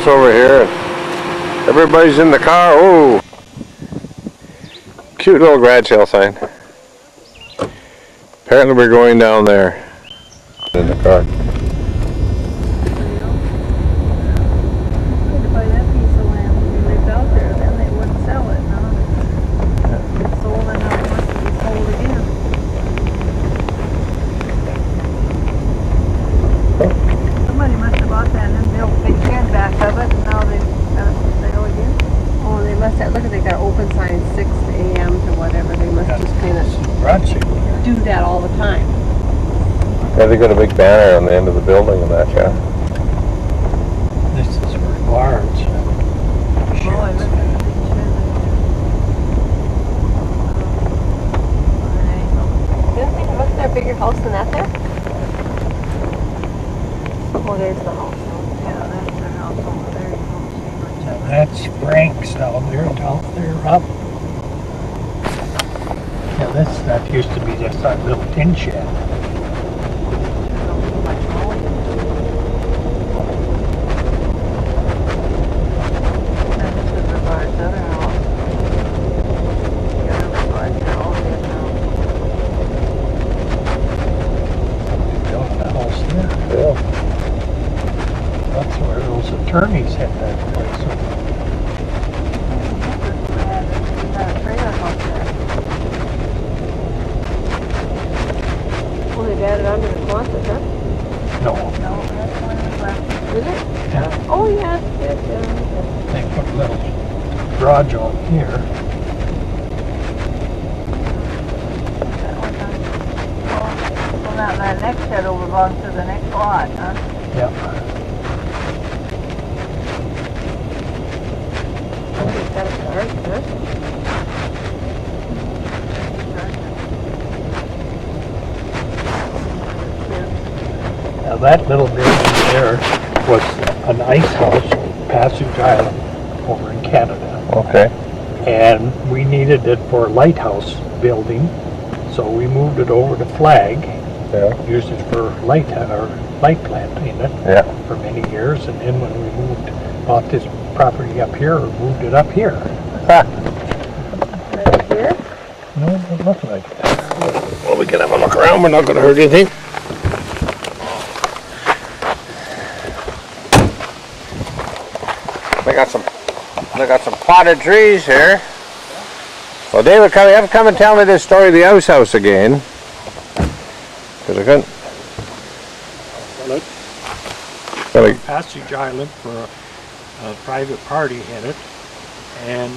house over here. Everybody's in the car. Oh, cute little garage sale sign. Apparently we're going down there in the car. Look at they got open signs 6 a.m. to whatever. They must just kind of do that all the time. Yeah, they got a big banner on the end of the building and that, yeah. This is for barns. Didn't they look at a bigger house than that there? Oh, there's the house. Yeah, that's their house over there. You don't see much of it. That's Frank's down there up. Yeah, that used to be just that little tin shed. That's where those attorneys had that place. Well, they've added under the Quonset, huh? No, that's one of the left. Is it? yeah, Oh, yeah. they put a little garage on here. Well, that next shed over belongs to the next lot, huh? Yep. Now that little building there was an ice house, Passage Island, over in Canada. Okay. And we needed it for a lighthouse building, so we moved it over to Flag. Yeah. Used it for light plant in it for many years, and then when we bought this property up here, we moved it up here. Right here? No, it doesn't look like it. Well, we can have a look around. We're not going to hurt anything. They got some potted trees here. Well, David, you have to come and tell me this story of the house again. Because I couldn't. Well, Passage Island for a private party in it, and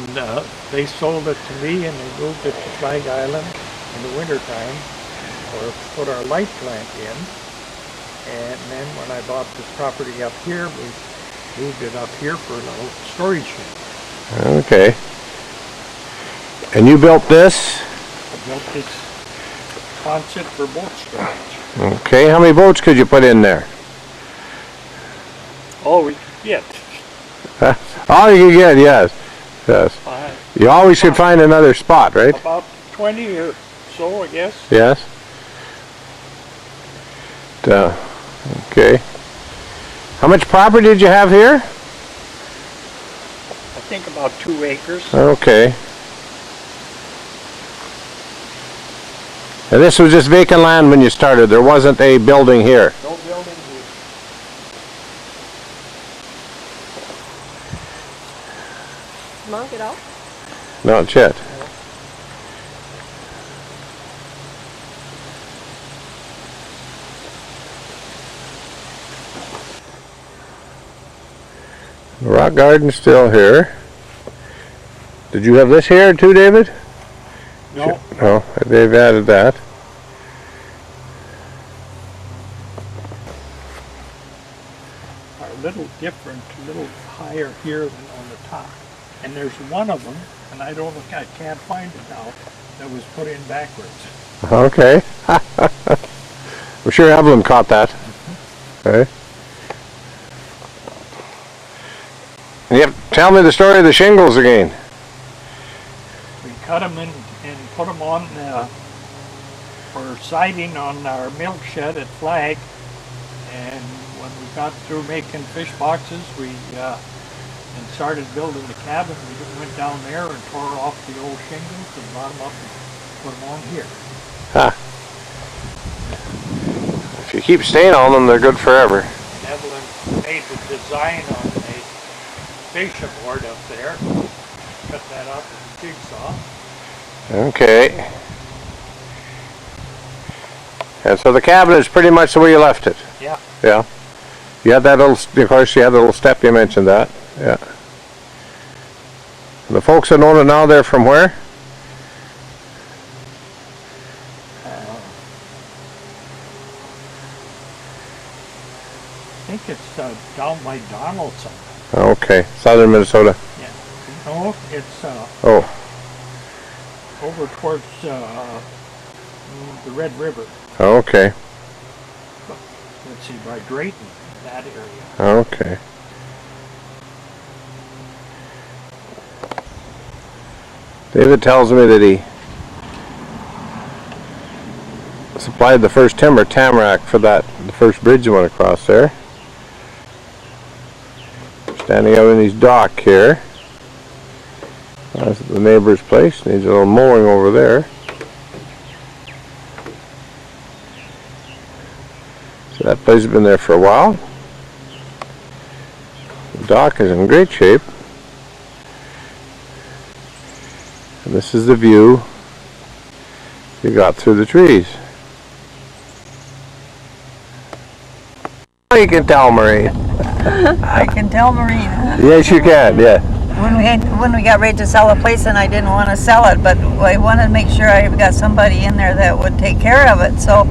they sold it to me, and they moved it to Flag Island in the wintertime, or put our light plant in. And then when I bought this property up here, we moved it up here for a little storage shed. Okay. And you built this? I built this Quonset for boat storage. Okay. How many boats could you put in there? All we could get. All you could get, yes. Yes. You always could find another spot, right? About 20 or so, I guess. Yes. Okay. How much property did you have here? I think about 2 acres. Okay. And this was just vacant land when you started. There wasn't a building here. No building here. Mom, get out. Not yet. The rock garden's still here. Did you have this here too, David? No. No, they've added that. Are a little different, a little higher here than on the top. And there's one of them, and I can't find it now, that was put in backwards. Okay. I'm sure Evelyn caught that. Okay. And you have to tell me the story of the shingles again. We cut them and put them on for siding on our milk shed at Flag. And when we got through making fish boxes, we and started building the cabin. We went down there and tore off the old shingles and brought them up and put them on here. Huh. If you keep staying on them, they're good forever. And Evelyn made the design on a fascia board up there. Cut that up with a jigsaw. Okay. And so the cabin is pretty much the way you left it. Yeah. Yeah. You had that little, of course, you had the little step, you mentioned that. Yeah. And the folks that own it now, they're from where? I think it's down by Donaldson. Okay, southern Minnesota. Yeah. No, it's over towards the Red River. Okay. Let's see, by Drayton, that area. Okay. David tells me that he supplied the first timber, tamarack, for the first bridge that went across there. Standing out in his dock here. That's the neighbor's place. Needs a little mowing over there. So that place has been there for a while. The dock is in great shape. And this is the view you got through the trees. You can tell, Maureen. I can tell Marina. Yes, you can, yeah. When we got ready to sell a place, and I didn't want to sell it, but I wanted to make sure I got somebody in there that would take care of it. So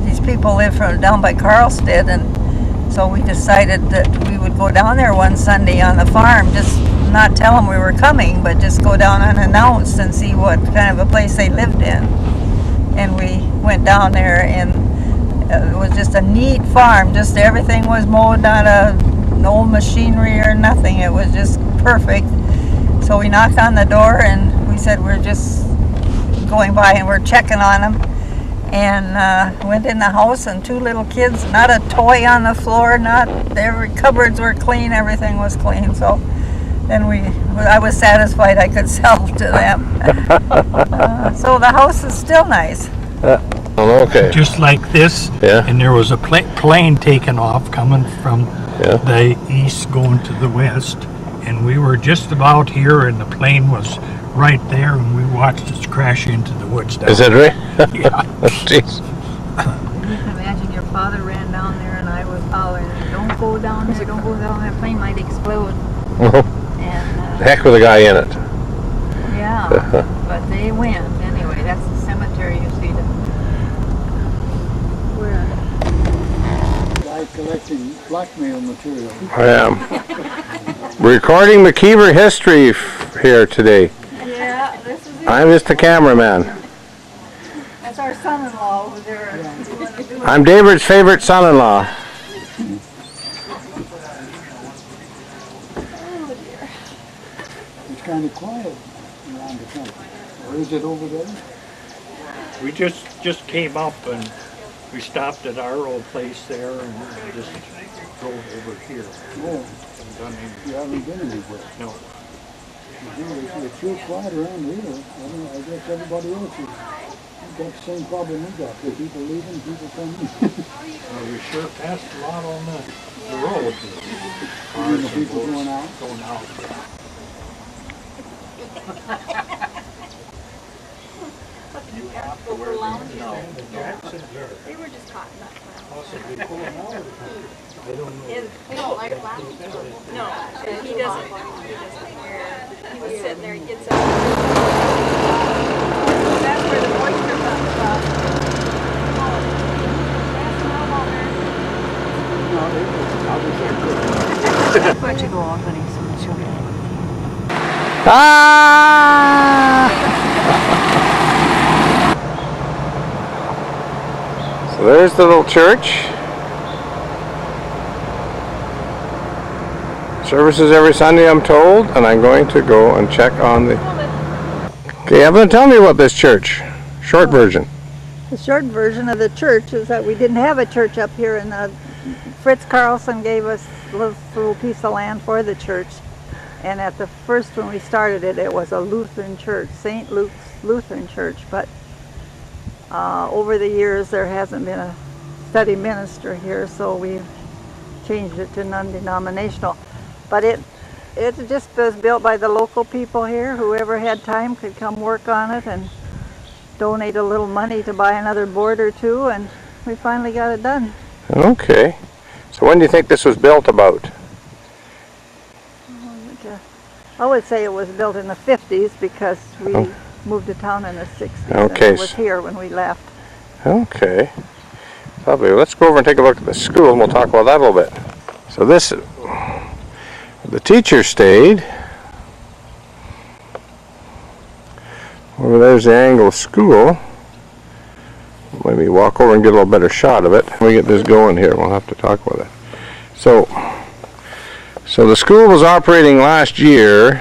these people live from down by Carlstead, and so we decided that we would go down there one Sunday on the farm, just not tell them we were coming, but just go down unannounced and see what kind of a place they lived in. And we went down there, and it was just a neat farm. Just everything was mowed, not no machinery or nothing. It was just perfect. So we knocked on the door and we said we're just going by and we're checking on them. And went in the house, and two little kids, not a toy on the floor, not every cupboards were clean, everything was clean. So then I was satisfied I could sell to them. So the house is still nice. Okay. Just like this, Yeah. and there was a plane taking off coming from the east going to the west, and we were just about here, and the plane was right there, and we watched it crash into the woods. Is that right? Yeah. Jeez. You can imagine your father ran down there, and I was hollering, "Don't go down there! Don't go down there! That plane might explode." And Heck with a guy in it. yeah, but they win anyway. That's the cemetery, you see. Guy collecting blackmail material. I am. Recording McKeever history here today. Yeah, this is it. I'm just the cameraman. That's our son-in-law over there. I'm David's favorite son-in-law. It's kind of quiet around the country. Or is it over there? We just came up, and we stopped at our old place there, and just drove over here. Oh, And done in- you haven't been anywhere. No. It's real quiet around here. I guess everybody else has got the same problem we got. The people leaving, people coming. We sure passed a lot on the road. And the people going out. Going out. They were just talking about we don't like that. No, he doesn't. He was sitting there, he gets up. That's where the moisture comes from. Why don't you go off and eat some sugar? Ah! So there's the little church. Services every Sunday, I'm told, and I'm going to go and check on the... Okay, Evelyn, tell me about this church. Short version. The short version of the church is that we didn't have a church up here, and Fritz Carlson gave us this little piece of land for the church. And at the first, when we started it, it was a Lutheran church, St. Luke's Lutheran Church. But over the years, there hasn't been a steady minister here, so we've changed it to non-denominational. But it just was built by the local people here. Whoever had time could come work on it and donate a little money to buy another board or two, and we finally got it done. Okay. So when do you think this was built about? I would say it was built in the 50s because we moved to town in the 60s. Okay. And it was here when we left. Okay. Lovely. Let's go over and take a look at the school and we'll talk about that a little bit. So this, the teacher stayed. Over there's the angle of school. Maybe walk over and get a little better shot of it. Let me get this going here. We'll have to talk about it. So the school was operating last year,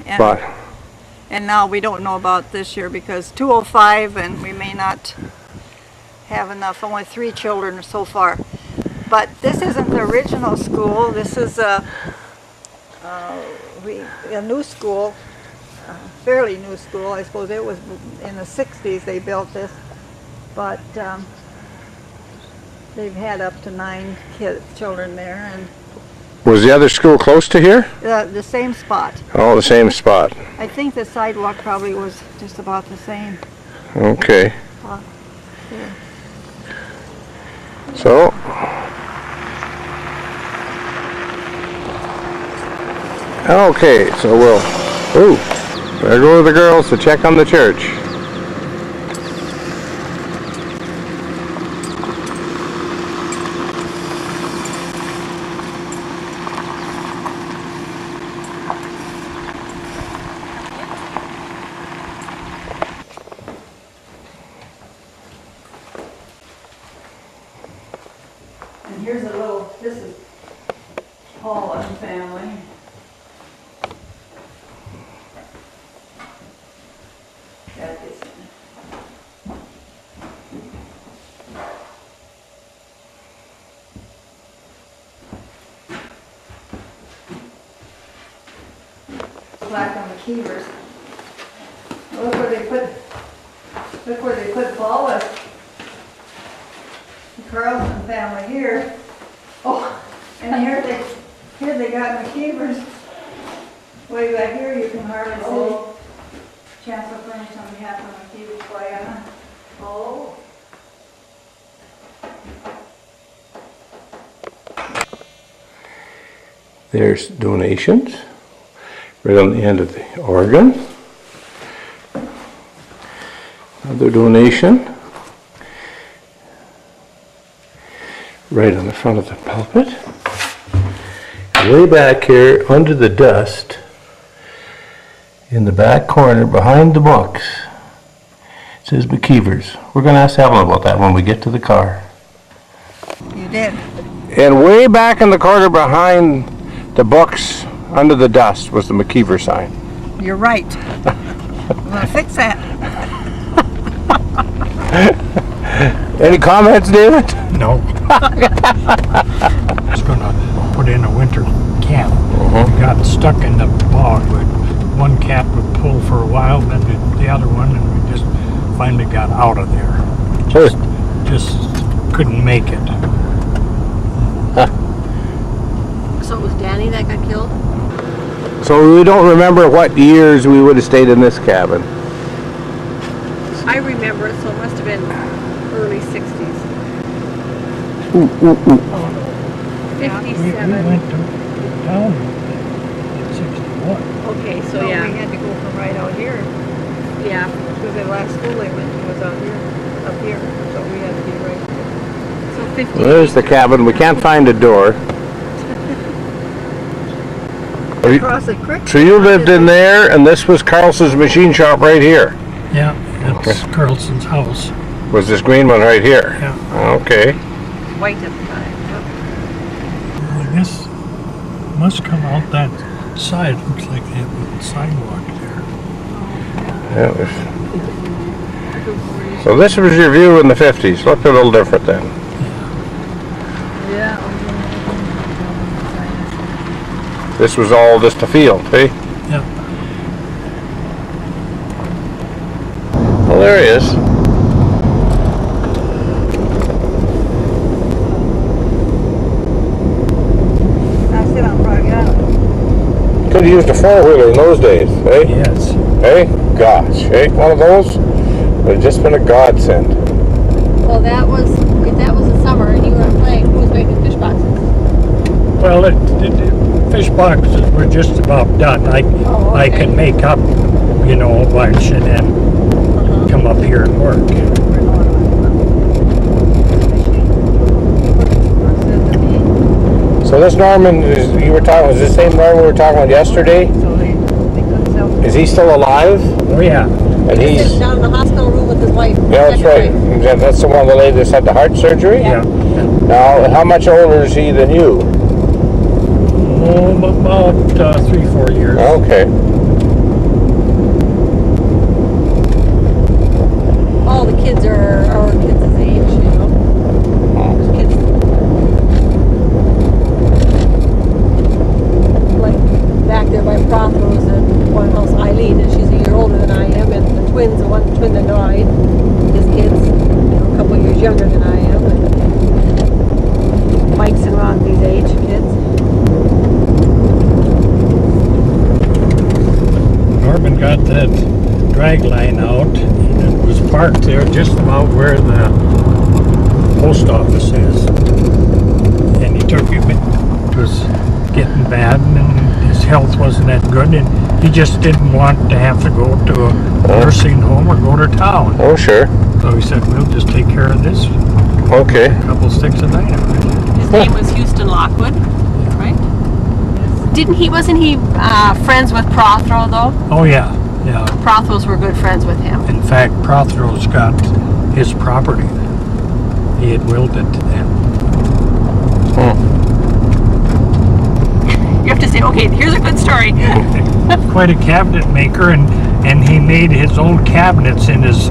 and now we don't know about this year because 205 and we may not have enough, only 3 children so far. But this isn't the original school. This is a new school, fairly new school. I suppose it was in the 60s they built this, but they've had up to 9 children there. And was the other school close to here? the same spot. Oh, the same spot. I think the sidewalk probably was just about the same. Okay. Yeah. So, okay, so there go the girls to check on the church. And here's this is Paul and family. That is black on the McKeevers. Look where they put Paul with. Carlson family here. Oh, and here they got McKeevers. Way back here you can hardly see. Chancellor Furnish on behalf of McKeever's flag. Oh. There's donations right on the end of the organ. Another donation right on the front of the pulpit. Way back here under the dust in the back corner behind the books it says McKeever's. We're going to ask Evelyn about that when we get to the car. You did. And way back in the corner behind the books under the dust was the McKeever sign. You're right. I'm going to fix that. Any comments, David? No. I was going to put in a winter camp. We got stuck in the bog. One cat would pull for a while, then the other one, and we just finally got out of there. Just couldn't make it. So it was Danny that got killed? So we don't remember what years we would have stayed in this cabin. I remember it, so it must have been early 60s. We 57. went to town in 61. Okay, so So yeah. we had to go from right out here. Yeah. Because the last school they went to was out here, up here. So we had to be right here. So 50. Well, there's the cabin. We can't find a door. Across the creek. So you lived in there, and this was Carlson's machine shop right here. Yeah, that's Carlson's house. Was this green one right here? Yeah. Okay. White at the time. I guess it must come out that side. Looks like they have a sidewalk there. Yeah, so this was your view in the 50s. Looked a little different then. Yeah. 'Cause This was all just a field, eh? Yeah. Well, there he is. I sit on Frog Island. Could have used a four-wheeler in those days, eh? Yes. Eh? Gosh, eh? One of those would have just been a godsend. Well, if that was the summer and you weren't playing, who was making fish boxes? Well, fish boxes were just about done. Oh, I okay. can make up, you know, a bunch and then come up here and work. So this Norman you were talking, was the same Norman we were talking about yesterday? So they couldn't sell. Is he still alive? Oh yeah. And He's he's, down in the hospital room with his wife. yeah, that's right. That's the one, the lady that's had the heart surgery? Yeah. Now, how much older is he than you? Oh, about 3-4 years. Okay. All the kids are our kids' age, you know. There's kids like back there by Prothro's and one house, Eileen, and she's a year older than I am, and the twins, the one twin that died, his kids, you know, a couple of years younger than I am, and Mike's and Ron's age kids. Norman got that drag line out and it was parked there just about where the post office is. And he took it was getting bad and his health wasn't that good and he just didn't want to have to go to a nursing home or go to town. Oh, sure. So he said, we'll just take care of this. Okay. A couple sticks of dynamite. His name was Houston Lockwood, right? Wasn't he friends with Prothro though? Oh yeah, yeah. Prothros were good friends with him. In fact, Prothro's got his property. He had willed it to them. You have to say, okay, here's a good story. Quite a cabinet maker, and he made his own cabinets in his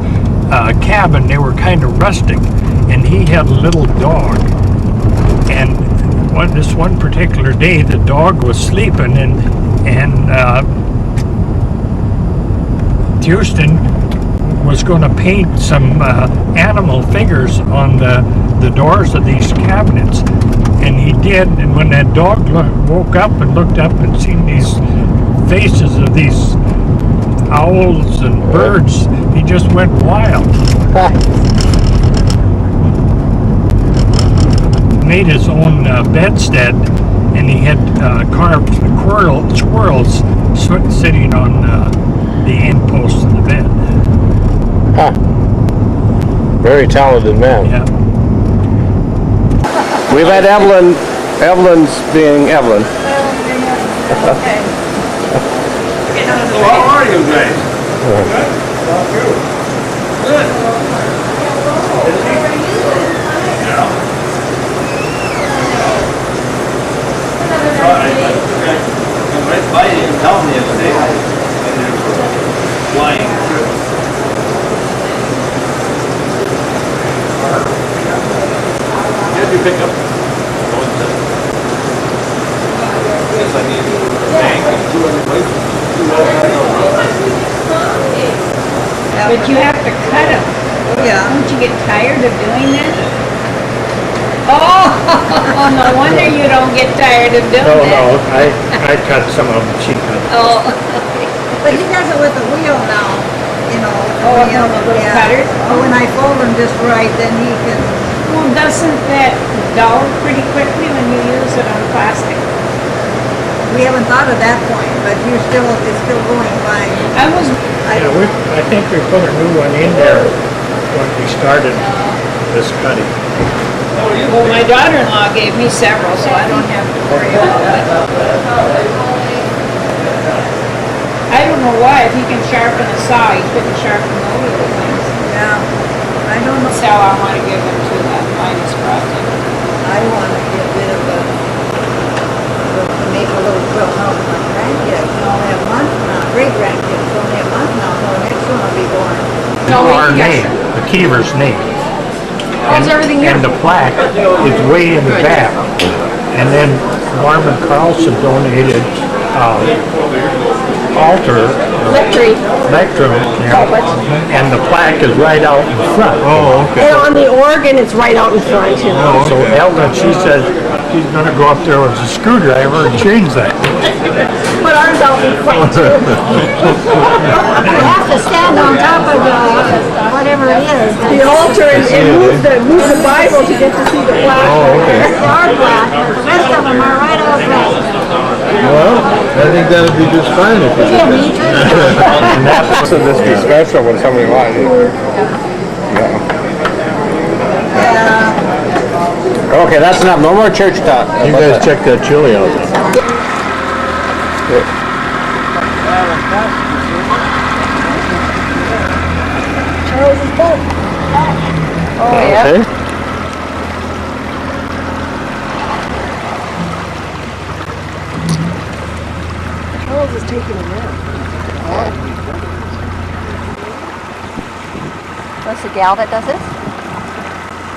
cabin. They were kind of rustic, and he had a little dog. And this one particular day, the dog was sleeping, and Houston was going to paint some animal figures on the doors of these cabinets. And he did, and when that dog woke up and looked up and seen these faces of these owls and birds, he just went wild. Made his own bedstead, and he had carved squirrels sitting on the end post of the bed. Huh. Very talented man. Yeah. We've had Evelyn's being Evelyn. Okay. So how are you guys? Good. I went by in town the other day, and there was a flying trip. Did you pick up? Yes, I need a bank and 2 other places. But you have to cut them. Yeah. Don't you get tired of doing that? Oh, no wonder you don't get tired of doing No, that. I cut some of them. She cut. Oh, But he does it with a wheel now, you know. Oh, wheel, on the little yeah. cutters? Oh, when I fold them just right, then he can. well, doesn't that dull pretty quickly when you use it on plastic? We haven't thought of that point, but it's still going fine. I was, I think we put a new one in there when we started this cutting. well, my daughter-in-law gave me several, so I don't have to worry about it. I don't know why, if he can sharpen a saw, he couldn't sharpen the other things. Yeah. I don't know. That's how I want to give him to that minus project. I want to get rid of the make a little quilt house for my grandkids. We only have one now. Great grandkids only have one now. So the next one will be born. Our name, McKeever's name. How's everything here? And the plaque is way in the back. And then Marvin Carlson donated altar, Lectry. lectern, and the plaque is right out in front. Oh, okay. And on the organ, it's right out in front, you know. So Evelyn, she says she's gonna go up there with a screwdriver and change that. Put ours out in front, too. You have to stand on top of whatever it is. The altar and move the Bible to get to see the plaque. Our plaque, but the rest of them are right out front. Well, I think that'd be just fine if you did Yeah, that. me too. So this be special when somebody wants it. Okay, that's enough. No more church talk. You guys check that chili out. Charles' boat. Oh, yeah. Okay. Charles is taking a nap. What's the gal that does this?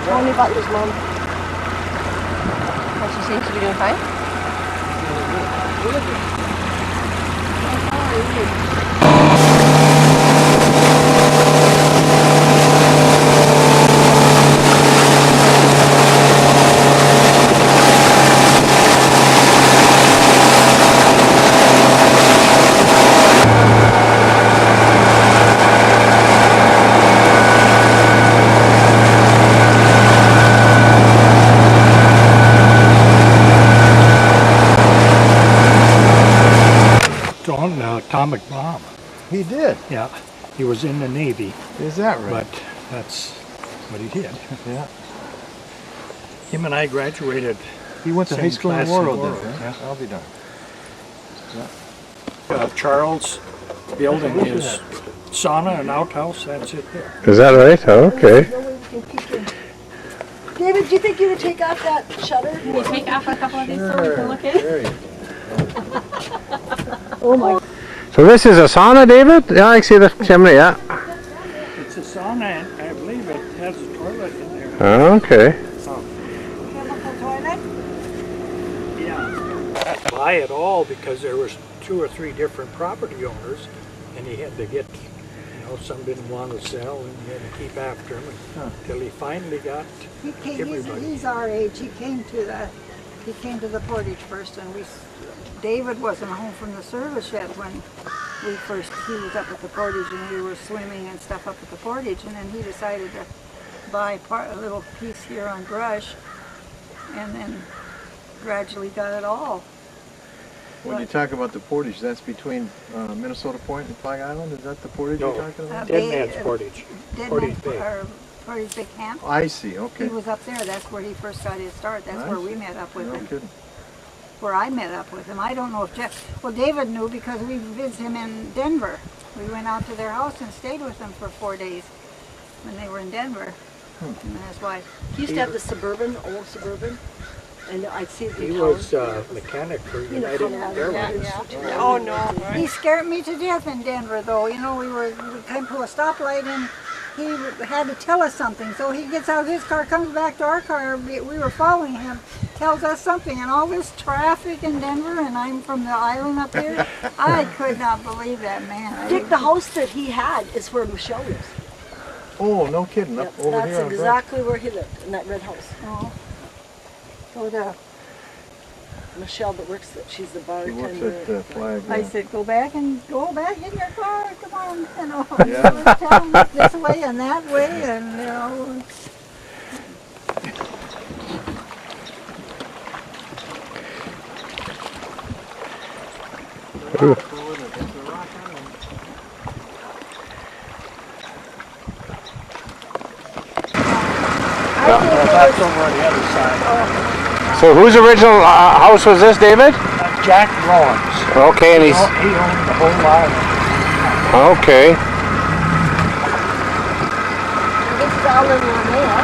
Tony Butler's mom. Oh, she seems to be doing fine. On an atomic bomb. He did. Yeah, he was in the Navy, Is that right? but that's what he did. Yeah. Him and I graduated. He went to Same high school in class in Warroad Warroad, then, right? yeah. I'll be darned. Charles building his sauna and outhouse, that's it there. Is that right? Okay. David, do you think you would take off that shutter? Can you take off a couple of these so we can look in? There you go. Oh my. So this is a sauna, David? Yeah, I see the chimney, yeah. It's a sauna and I believe it has a toilet in there. Okay. Chemical toilet? Yeah. Buy it all because there was 2 or 3 different property owners and he had to get, some didn't want to sell and he had to keep after them until he finally got everybody. He's our age. He came to the Portage first, and David wasn't home from the service yet when he was up at the Portage, and we were swimming and stuff up at the Portage, and then he decided to buy a little piece here on Brush, and then gradually got it all. When you talk about the portage, that's between Minnesota Point and Flag Island? Is that the portage No. you're talking about? Dead Man's Portage. Portage Bay. Portage Bay Camp. I see, okay. He was up there. That's where he first got his start. That's where we met up with No him. kidding. Where I met up with him. I don't know if David knew because we visited him in Denver. We went out to their house and stayed with them for 4 days when they were in Denver. And his wife. He used to have the old Suburban, and I'd see the He was a mechanic for United Airlines. Oh no. He scared me to death in Denver though. We came to a stoplight and he had to tell us something. So he gets out of his car, comes back to our car, we were following him, tells us something, and all this traffic in Denver, and I'm from the island up here. I could not believe that man. Dick, the house that he had is where Michelle lives. Oh, no kidding. Up over That's here on Brush. exactly where he lived, in that red house. Oh. Go to, Michelle that works, she's the He works bartender. at Flag. I said, go back in your car, come on, Yeah. tell him this way and that way, and That's over on the other side. So whose original house was this, David? Jack Rollins. Okay, and He owned the whole island. okay. It's all in your mail.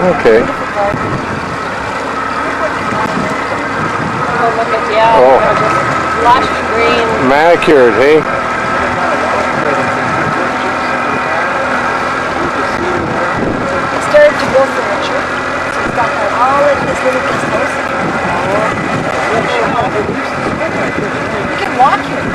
Okay. Oh, look at, yeah. Oh. Just lush green. Manicured, hey? It started to go furniture. So it's got that all in this little guest house. You can walk here.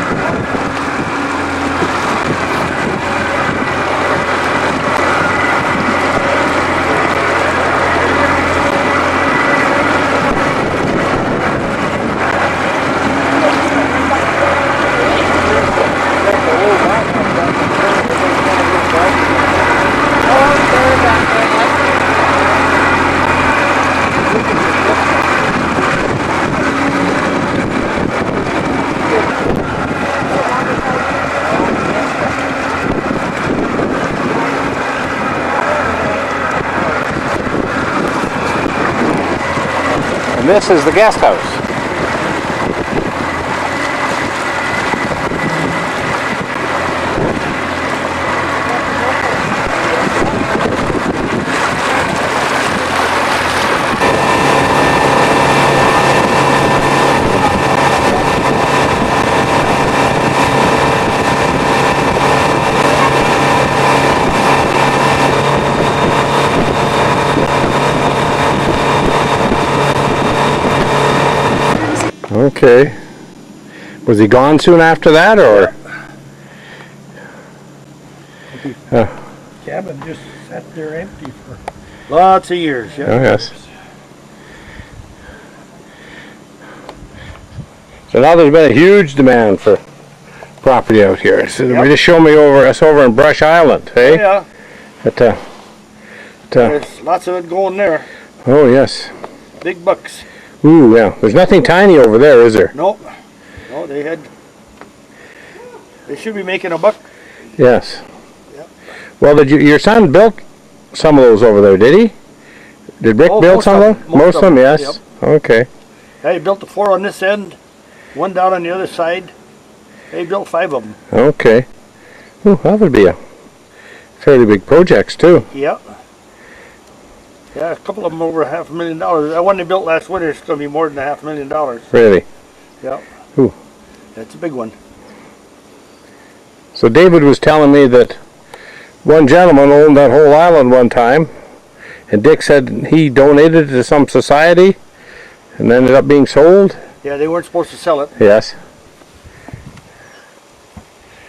And this is the guest house. Okay. Was he gone soon after that, or? Cabin just sat there empty for Lots of years, Oh, yes. So now there's been a huge demand for property out here. So Yep. we just show me over us over in Brush Island, hey? Yeah, But, there's lots of it going there. oh yes. Big bucks. Ooh, yeah. There's nothing tiny over there, is there? No, they should be making a buck. Yes. Yep. Well, your son built some of those over there, did he? Did Rick Oh, build most some of of them, them? Most of them, yes. Yep. Okay. Yeah, he built the 4 on this end, 1 down on the other side. They built 5 of them. Okay. Ooh, that would be a fairly big projects too. Yep. Yeah, a couple of them over $500,000. That one they built last winter is going to be more than $500,000. Really. Yep. Ooh. That's a big one. So David was telling me that one gentleman owned that whole island one time, and Dick said he donated it to some society and ended up being sold. Yeah, they weren't supposed to sell it. Yes.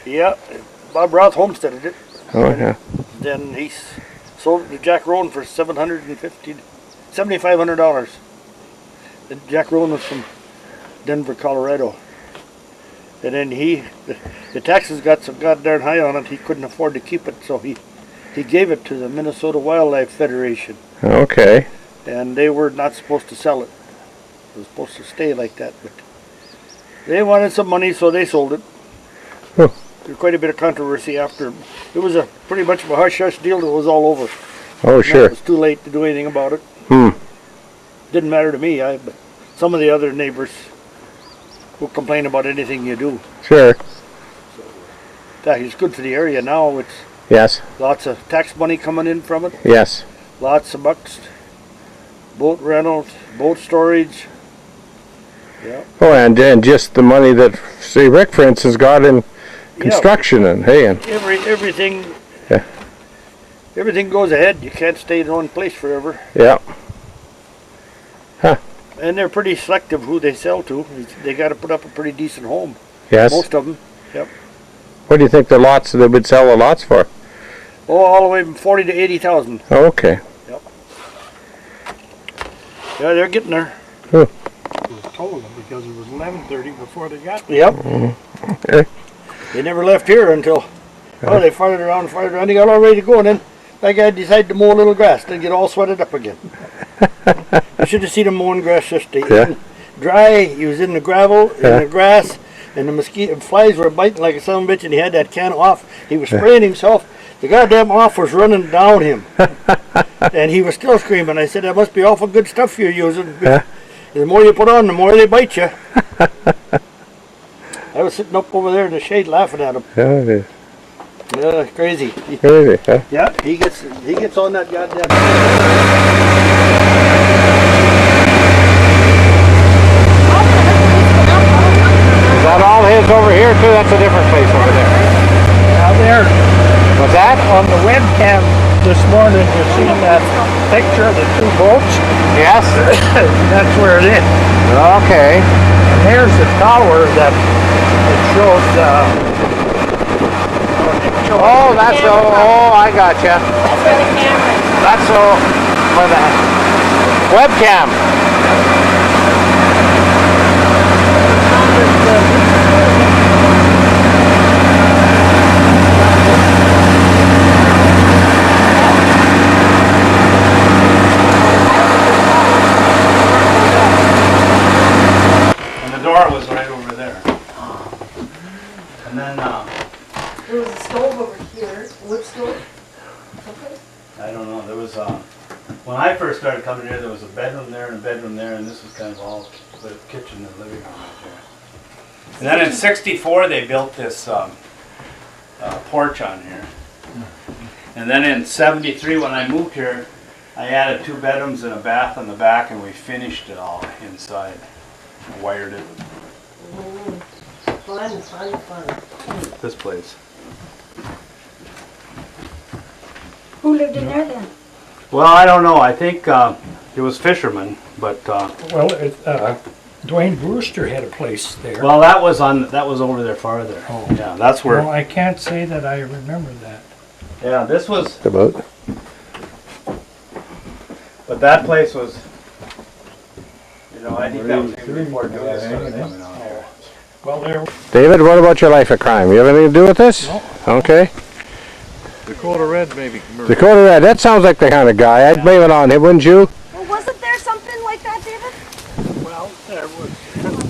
Yeah, Bob Roth homesteaded it. Oh yeah. Then he sold it to Jack Rowan for $7,500. And Jack Rowan was from Denver, Colorado. And then the taxes got so goddamn high on it, he couldn't afford to keep it, so he gave it to the Minnesota Wildlife Federation. Okay. And they were not supposed to sell it. It was supposed to stay like that, but they wanted some money, so they sold it. Huh. There was quite a bit of controversy after. It was a pretty much of a hush-hush deal that was all over. Oh Now sure. it was too late to do anything about it. Hmm. Didn't matter to me. But some of the other neighbors will complain about anything you do. Sure. In fact, it's good for the area now. It's Yes. lots of tax money coming in from it. Yes. Lots of bucks. Boat rentals, boat storage. Yeah. Oh, and just the money that, say, Rick, for instance, got in construction and hey, and Everything. Yeah. Everything goes ahead. You can't stay in one place forever. yeah. And they're pretty selective who they sell to. They got to put up a pretty decent home. Yes. Most of them. Yep. What do you think the lots they would sell the lots for? Oh, all the way from 40 to 80,000. Oh, okay. Yeah, they're getting there. was told them because it was 11:30 before they got there. Yep. Okay. They never left here until, they farted around. They got all ready to go, and then that guy decided to mow a little grass, then get all sweated up again. You should have seen him mowing grass yesterday. Yeah. Dry, he was in the gravel, in the grass, and the mosquito flies were biting like a son of a bitch, and he had that can off. He was spraying himself. The goddamn off was running down him. And he was still screaming. I said, that must be awful good stuff you're using. The more you put on, the more they bite you. I was sitting up over there in the shade laughing at him. Yeah, it is. Yeah, crazy. Crazy, huh? Yeah, he gets on that goddamn. It's bedrooms over here too? That's a different place over there. Now there, What's that? on the webcam this morning, you seen that picture of the two boats? Yes. That's where it is. Okay. And there's the tower that it showed. Oh, that's I gotcha. That's where the camera is. That's for the webcam. And the door was right over there. And then, There was a stove over here, a wood stove. Okay. I don't know, there was, when I first started coming here, there was a bedroom there and a bedroom there, and this was kind of all the kitchen and living room right there. And then in '64, they built this porch on here. And then in '73, when I moved here, I added 2 bedrooms and a bath in the back, and we finished it all inside. Wired it. Fun. This place. Who lived in there then? Well, I don't know. I think it was fishermen, but Well, Dwayne Brewster had a place there. well, that was over there farther. Oh. Yeah, that's Well, where. I can't say that I remember that. Yeah, this was. The boat. But that place was. You know, I think that was even before Douglas started coming out here. Well, there. David, what about your life of crime? You have anything to do with this? No. Okay. Dakota Red maybe. Dakota Red, that sounds like the kind of guy. I'd blame it on him, wouldn't you? Well, wasn't there something like that, David? Well, there was.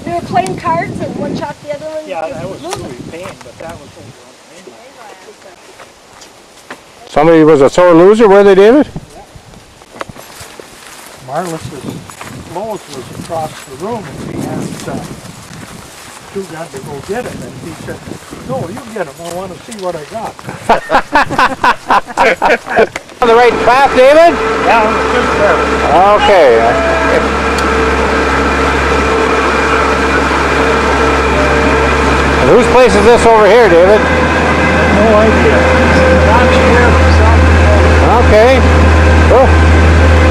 They were playing cards and one shot the other one. Yeah, that was Louis Payne, but that was over on the mainland. Somebody was a sore loser, were they, David? Marlis's Lowe's was across the room, and we had two got to go get him, and he said, "No, you get him. I want to see what I got." On the right path, David? Yeah, it was just there. Okay. And whose place is this over here, David? No idea. Not sure. Okay. Oh,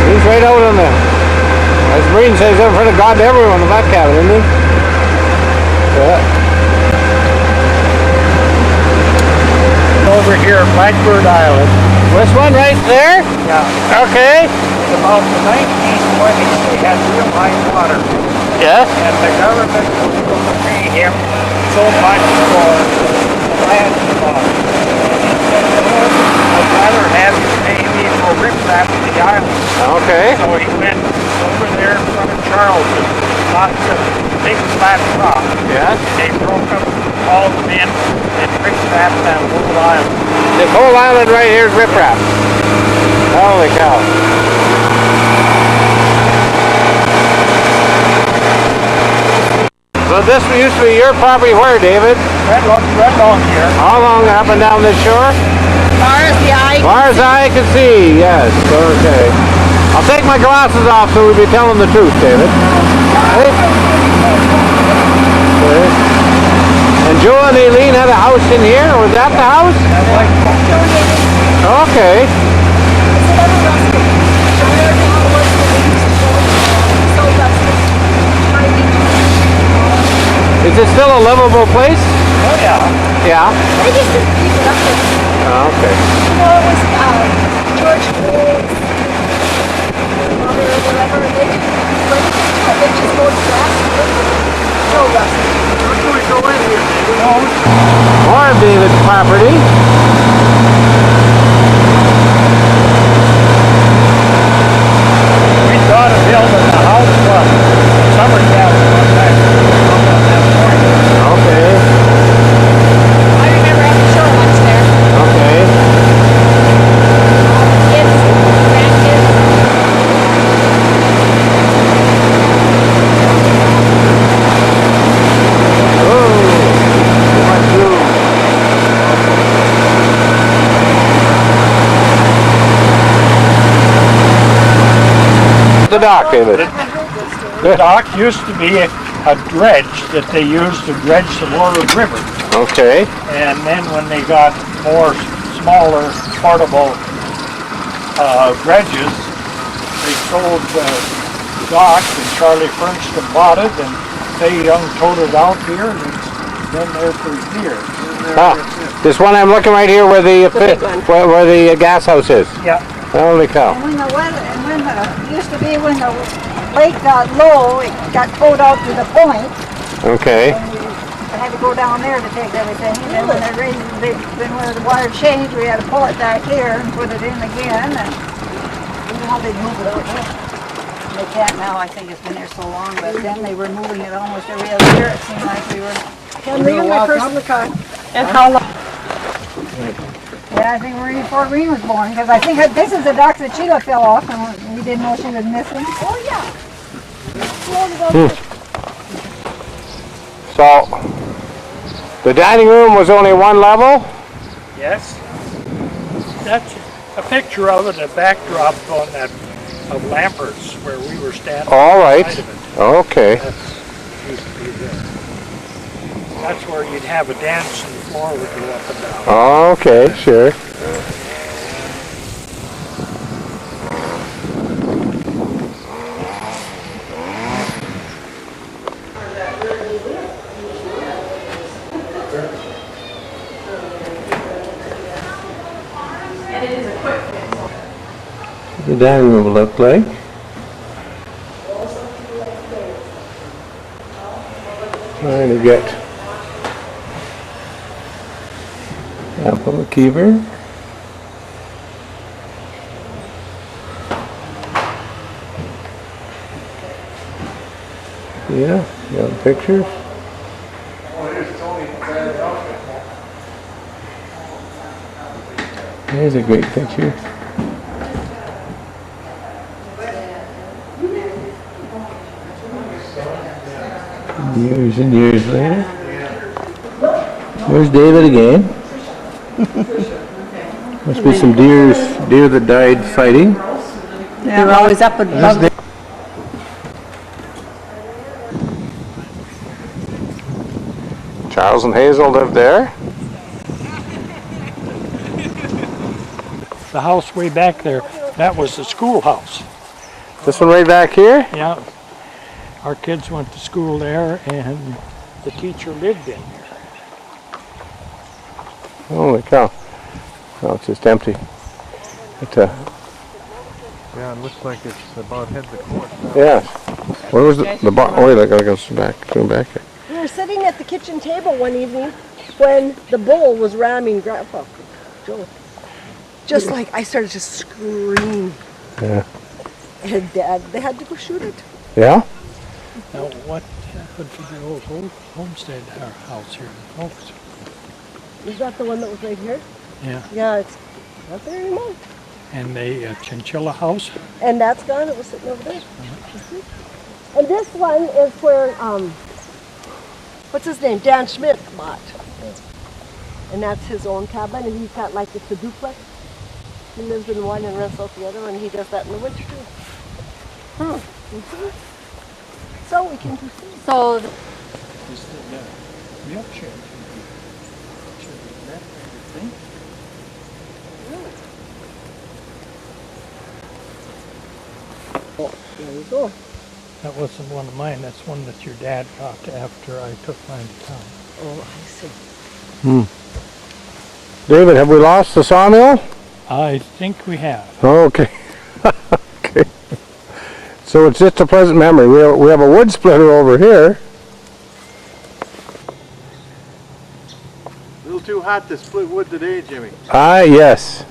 he's right out on the, as the Marine says, in front of God to everyone in that cabin, isn't he? Yeah. Over here, Blackbird Island. This one right there? Yeah. Okay. In about the 1920s, they had real high water, Yes. and the government was able to pay him so much for the land he bought. He said, "No, I'd rather have you pay me for riprap in the island." Okay. So he went over there in front of Charleston, lots of big flat rock. Yes. They broke up all the men and riprap that whole island. This whole island right here is riprap. Holy cow. So this used to be your property where, David? Right along here. How long up and down this shore? Far as the eye. Far as I can see, yes. Okay. I'll take my glasses off so we'll be telling the truth, David. Okay. Okay. And Joe and Aileen had a house in here? Was that the house? Okay. Is it still a livable place? Oh yeah. Yeah. They just didn't keep it up there. Okay. You know, it was George Bull's mother or whatever. They didn't do anything to it. They just mowed the grass and lived with it. No rusting. Where do we go in here, David? More of David's property. We thought of building a house club, summer cabin one time. Okay. I remember having show lunch there. Okay. Kids, grandkids. The dock, David. The dock used to be a dredge that they used to dredge the Warwick River. Okay. And then when they got more smaller, portable dredges, they sold the dock, and Charlie Fernston bought it, and Fay Young towed it out here, and it's been there for years. This one I'm looking right here where the big one. where the gas house is. Yeah. Holy cow. And when the weather, and when the, it used to be when the lake got low, it got towed out to the point. Okay. And we had to go down there to take everything. And then when they raised, then when the water changed, we had to pull it back here and put it in again. And you know how they move it out there. They can't now. I think it's been there so long. But then they were moving it almost every other year. It seemed like we were. Henry and my personal car. And how long? Yeah, I think Marie before Reen was born, because I think this is the dock that Sheila fell off, and we didn't know she was missing. Oh, yeah. So the dining room was only one level? Yes. That's a picture of it, a backdrop on that of Lampert's where we were standing. All right. Beside of it. Okay. That's used to be there. That's where you'd have a dance and the floor would go up and down. Okay, sure. The dining room will look like. Trying to get Evelyn McKeever. Yeah, you got pictures. There's a great picture. Years and years later. There's David again. Must be some deer that died fighting. They were always up above. Charles and Hazel lived there. The house way back there, that was the schoolhouse. This one right back here? Yeah. Our kids went to school there and the teacher lived in here. Holy cow. Oh, it's just empty. Yeah, it looks like it's about head to court. Yeah. Where was the bar? Oh wait, I gotta go back. Go back here. We were sitting at the kitchen table one evening when the bull was ramming Grandpa Joe. Just like I started to scream. Yeah. And Dad, they had to go shoot it. Yeah? Now, what happened to the old homestead house here in Oaks? Is that the one that was right here? Yeah. Yeah, it's not there anymore. And the chinchilla house? And that's gone. It was sitting over there. And this one is where, what's his name? Dan Schmidt bought. And that's his own cabin, and he's got like it's a duplex. He lives in one and rents out the other, and he does that in the winter too. So we can do so. Is the wheelchair? Oh, there you go. That wasn't one of mine. That's one that your dad got after I took mine to town. Oh, I see. David, have we lost the sawmill? I think we have. Okay. Okay. So it's just a pleasant memory. We have a wood splitter over here. A little too hot to split wood today, Jimmy. Ah, yes.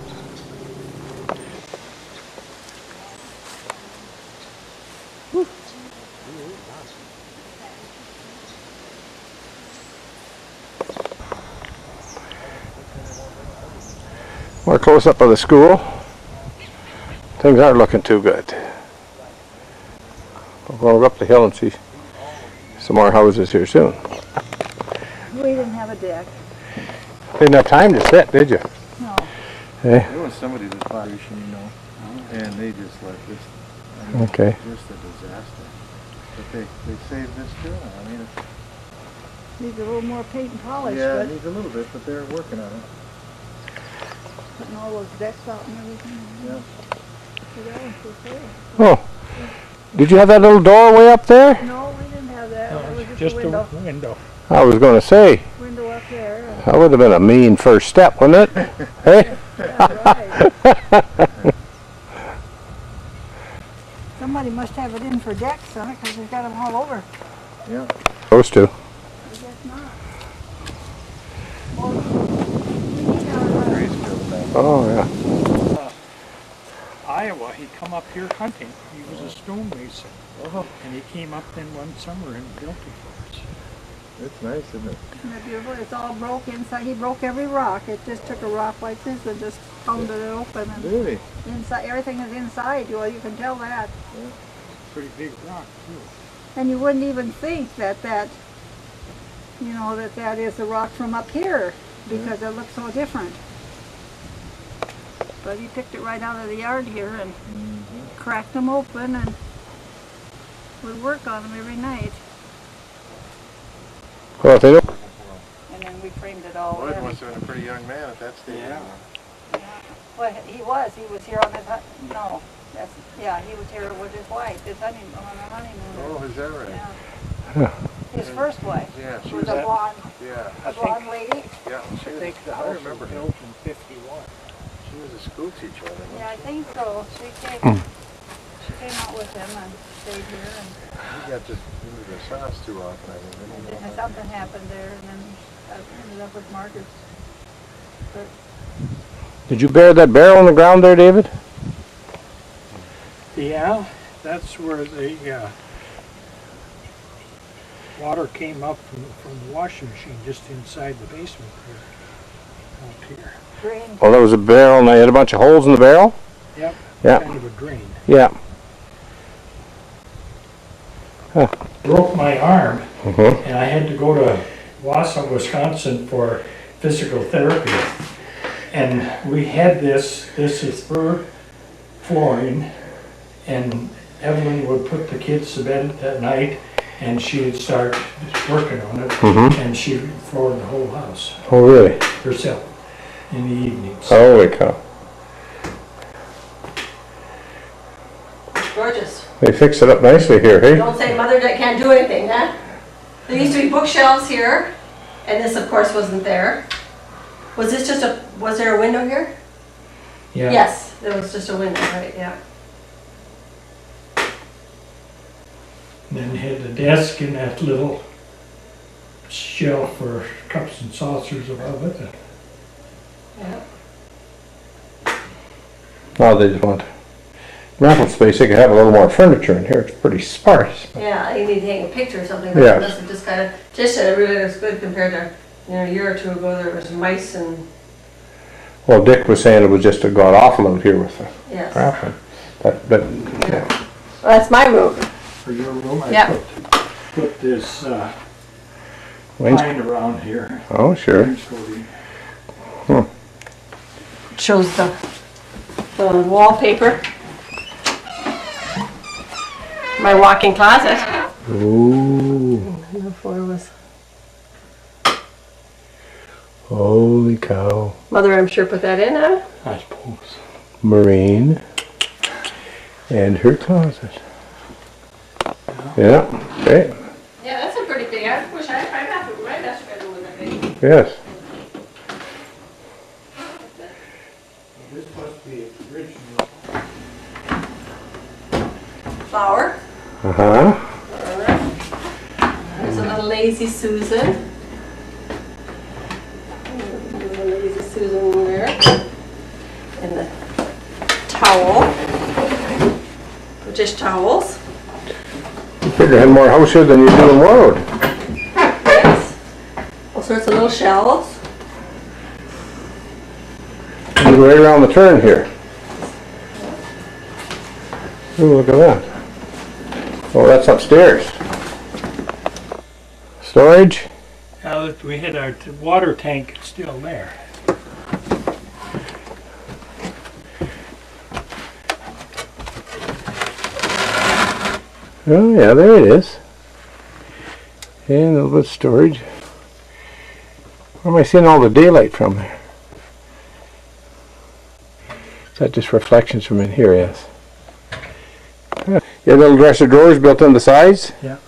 More close up of the school. Things aren't looking too good. We're going to go up the hill and see some more houses here soon. We didn't have a deck. Didn't have time to sit, did you? No. Eh? There was somebody that bought and they just let this. I mean, Okay. Just a disaster. But they saved this too. I mean, it's, Needs a little more paint and polish, yeah, it but needs a little bit, but they're working on it. putting all those decks out and everything. Yeah. Oh, did you have that little doorway up there? No, we didn't have that. That was Just a a window. window. I was going to say, Window up there. that would have been a mean first step, wouldn't it? Hey? That's right. Somebody must have it in for decks on it because they've got them all over. Yeah. Supposed to. I guess not. Well, we need our, Grease filled that. Oh, yeah. Iowa, he come up here hunting. He was a stonemason. Oh, And he came up then one summer and built it for us. it's nice, isn't it? isn't it beautiful? It's all broke inside. He broke every rock. It just took a rock like this and just pounded it open. And Really? inside, everything is inside. Well, you can tell that. Pretty big rock, too. And you wouldn't even think that you know, that is the rock from up here because it looks so different. But he picked it right out of the yard here and cracked them open and would work on them every night. Well, if they don't, And then we framed it all Lloyd in. must have been a pretty young man at that stage. Yeah. Well, he was here on his, no, he was here with his wife, his honeymoon, on a honeymoon. Oh, is that right? Yeah. His first wife Yeah, she was was a blonde, Yeah, lady. yeah. She I was, think the I house remember was her. built in 51. She was a school teacher, I think. Yeah, I think so. She came out with him and stayed here and He got just into the sauce too often, I think. Didn't he? then something happened there and then I ended up with Marcus. But did you bury that barrel in the ground there, David? Yeah, that's where the water came up from the washing machine just inside the basement there, out here. drain, Well, there was a barrel and they had a bunch of holes in the barrel? Yep, Yeah. kind of a drain. Yeah. Broke my arm, Mhm. and I had to go to Wausau, Wisconsin for physical therapy. And we had this is fur flooring, and Evelyn would put the kids to bed that night, and she'd start working on it, and she floored the whole house Oh, really? herself in the evenings. Holy cow. Gorgeous. They fixed it up nicely here, hey? Don't say mother that can't do anything, huh? There used to be bookshelves here, and this of course wasn't there. Was there a window here? Yeah. Yes, there was just a window, right, yeah. And then had the desk and that little shelf for cups and saucers above it. Yeah. Now they just want raffle space. They could have a little more furniture in here. It's pretty sparse. Yeah, you need to hang a picture or something. Yes. This is just kind of, just it really looks good compared to, a year or two ago, there was mice and, Well, Dick was saying it was just a god awful out here with the yes. raffle. But yeah. Well, that's my room. For your room, I Yeah. put this Wayne's- line around here. Oh, sure. Wainscoting. Shows the wallpaper. My walk-in closet. Ooh. And the floor was, Holy cow. Mother, I'm sure, put that in, huh? I suppose. Marine. And her closet. Yeah. Okay. Yeah, that's a pretty big, I wish I have it right master bedroom with that big. Yes. This must be original. Flower. Uh-huh. There's a little Lazy Susan. Little Lazy Susan there. And the towel. The dish towels. You figure I had more house here than you do in Warroad. Yes. All sorts of little shelves. You go right around the turn here. Ooh, look at that. Oh, that's upstairs. Storage? Now that we had our water tank still there. Oh yeah, there it is. And a little bit of storage. Where am I seeing all the daylight from there? Is that just reflections from in here? Yes. Your little dresser drawers built on the sides? Yeah.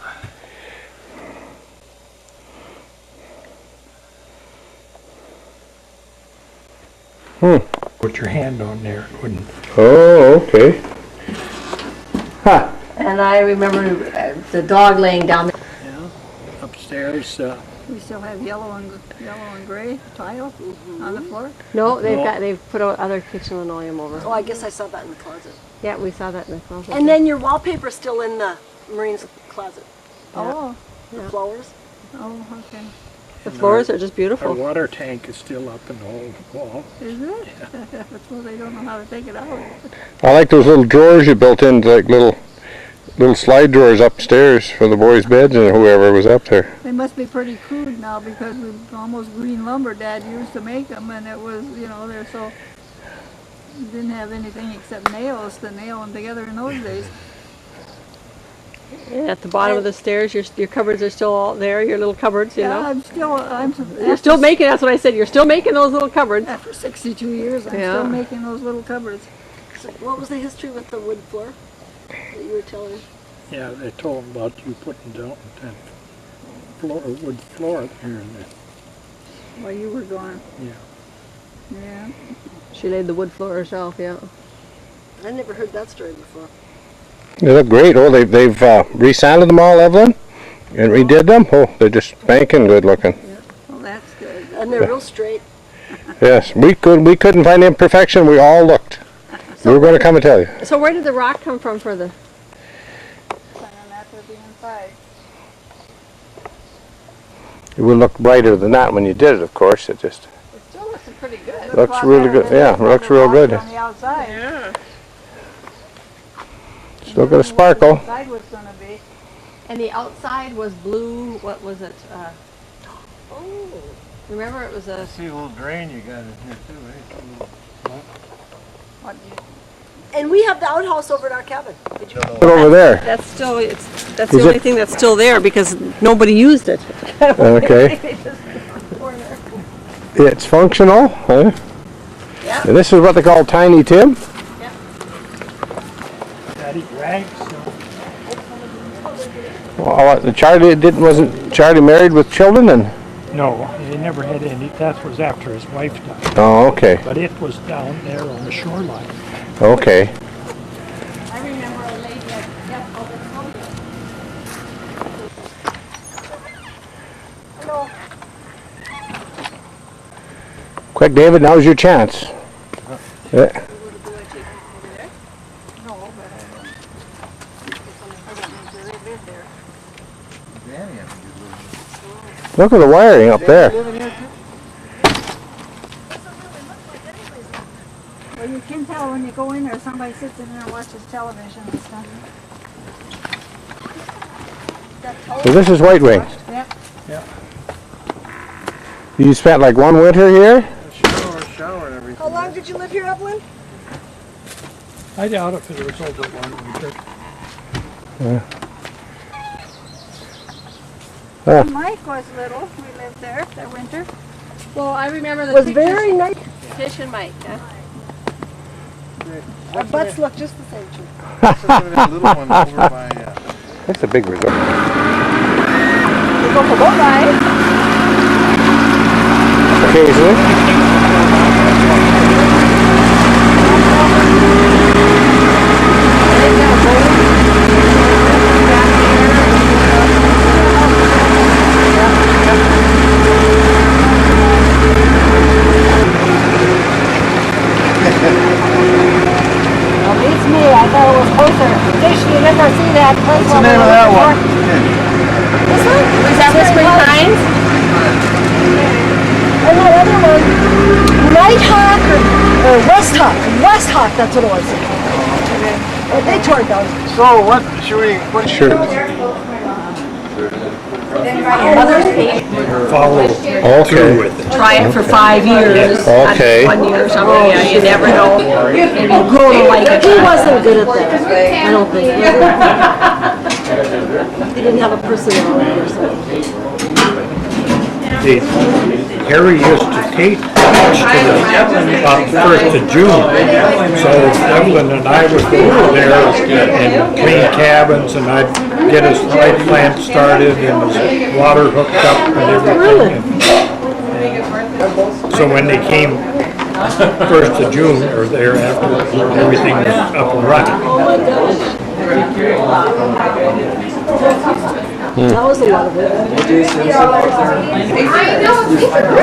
Put your hand on there, it wouldn't. Oh, okay. Huh. And I remember the dog laying down there. Yeah. Upstairs, We still have yellow and gray tile on the floor. No, they've put out other kitchen linoleum over. Oh, I guess I saw that in the closet. Yeah, we saw that in the closet. And then your wallpaper's still in the Marine's closet. Oh, The flowers. oh, okay. the floors are just our beautiful. water tank is still up in the old wall. Is it? Well, they don't know how to take it out. I like those little drawers you built in, like little slide drawers upstairs for the boys' beds and whoever was up there. They must be pretty crude now because we've almost green lumber Dad used to make them, and it was, you know, they're so, didn't have anything except nails to nail them together in those days. And at the bottom of the stairs, your cupboards are still all there, your little cupboards, you Yeah, know. You're Still making, that's what I said, you're still making those little cupboards. After 62 years, I'm Yeah. still making those little cupboards. So what was the history with the wood floor that you were telling? Yeah, they told them about you putting down that wood floor here and there. While you were gone. Yeah. Yeah. She laid the wood floor herself, yeah. I never heard that story before. They look great. Oh, they've re-sanded them all, Evelyn, and redid them. Oh, they're just spanking good looking. Well, that's good. And they're real straight. Yes, we couldn't find imperfection. We all looked. We were going to come and tell you. So where did the rock come from for the... It would look brighter than that when you did it, of course. It just It still looks pretty good. looks really good. Yeah, it looks real good. On the outside. Yeah. Still got a sparkle. The outside was going to be. And the outside was blue, what was it? Oh, remember it was a... See a little drain you got in here too, eh? What do you, And we have the outhouse over at our cabin. Did you? Put over there. That's still, that's Is the only it- thing that's still there because nobody used it. Okay. It's functional, huh? Yeah. And this is what they call Tiny Tim. Daddy Rags, Well, wasn't Charlie married with children? And no, he never had any. That was after his wife died. oh, okay, But it was down there on the shoreline. okay. I remember a lady Quick, David, now's your chance. Yeah. Look at the wiring up there. well, you can tell when you go in there, somebody sits in there and watches television and stuff. So this is White Wing. Yep. You spent like one winter here? Shower and everything. How long did you live here, Evelyn? I doubt if it was over one winter. Yeah. Mike was little. We lived there that winter. Well, I remember the It was very nice. Tish and Mike, yeah. Our butts look just the same too. That little one over by, That's a big resort. We go for boat ride. Occasionally. Well, beats me. I thought it was closer. Fish, you never see that place. what's the name of that one? This one? Was that Whispering Pines? And that other one, Nighthawk or West Hawk. West Hawk, that's what it was. And they tore it down. So what should we, what Sure. Follow Okay. with it. Try it for 5 years. Okay. 1 year or something, yeah, you never know. Maybe you grow to like it. He wasn't good at that. I don't think. didn't have a personality or something. Harry used to take us to the 1st of June. So Evelyn and I would go over there and clean cabins, and I'd get his light plant started and his water hooked up and everything. So when they came 1st of June or thereafter, everything was up and running. That was a lot of it.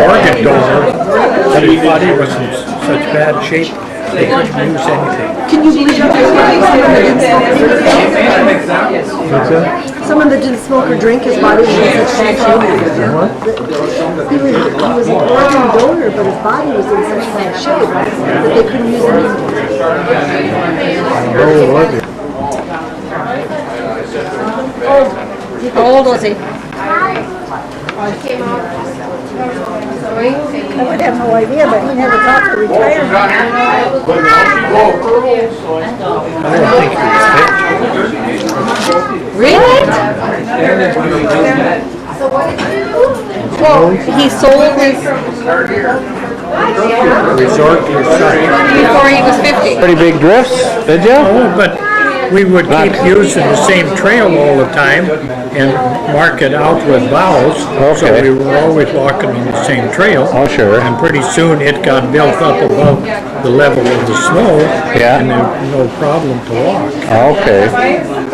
Organ donor, but his body was in such bad shape, they couldn't use anything. Can you believe someone that didn't smoke or drink, his body was in such shape? He was an organ donor, but his body was in such bad shape that they couldn't use anything. How old was he? I would have no idea, but he never got to retirement. I don't think he was fit. Really? Well, he sold his Resort to his son. before he was 50. Pretty big drifts, did you? Oh, but we would keep using the same trail all the time and mark it out with vowels. So Okay. we were always walking on the same trail. Oh, sure. And pretty soon it got built up above the level of the snow. Yeah. And there was no problem to walk. Okay.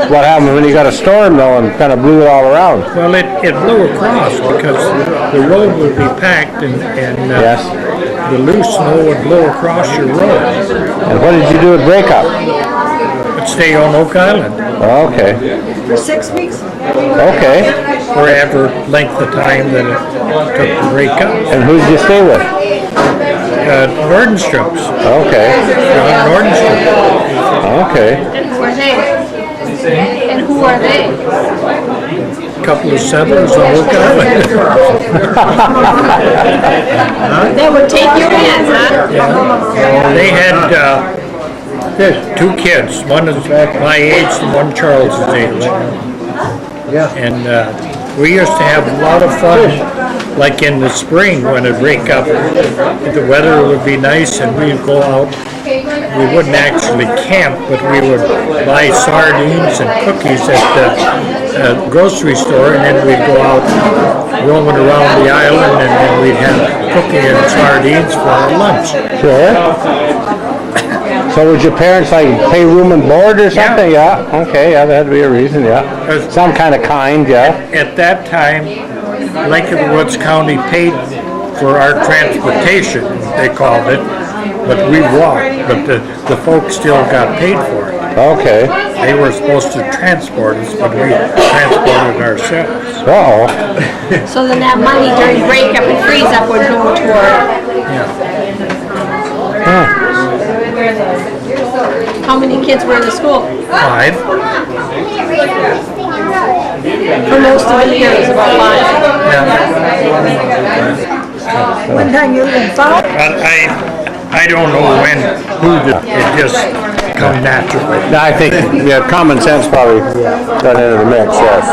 What happened when you got a storm though and kind of blew it all around? Well, it blew across because the road would be packed and Yes. the loose snow would blow across your road. And what did you do at breakup? But stay on Oak Island. Okay. For 6 weeks? Okay. Wherever length of time that it took to break up. And who did you stay with? Nordenstrom's. Okay. John Nordenstrom. Okay. Who are they? And who are they? Couple of settlers on Oak Island. They would take you in, huh? They had two kids. One is my age and one Charles's age. And we used to have a lot of fun, like in the spring when it'd break up. The weather would be nice and we'd go out. We wouldn't actually camp, but we would buy sardines and cookies at the grocery store, and then we'd go out roaming around the island, and then we'd have cookie and sardines for our lunch. Sure. So would your parents like pay room and board or something? Yeah. Okay, yeah, that'd be a reason, yeah. Some kind of kind, yeah. At that time, Lincoln Woods County paid for our transportation, they called it, but we walked, but the folks still got paid for it. Okay. They were supposed to transport us, but we transported ourselves. Uh-oh. So then that money during breakup and freeze up would go toward. How many kids were in the school? 5. For most of the year, it was about 5. One time you even found I don't know who did it, just come naturally. I think, yeah, common sense probably got into the mix, yes.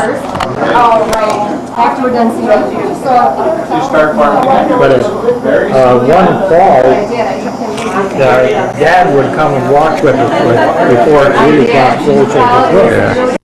After we're done seeing. But one fall, Dad would come and walk with us before 8 o'clock close of the book.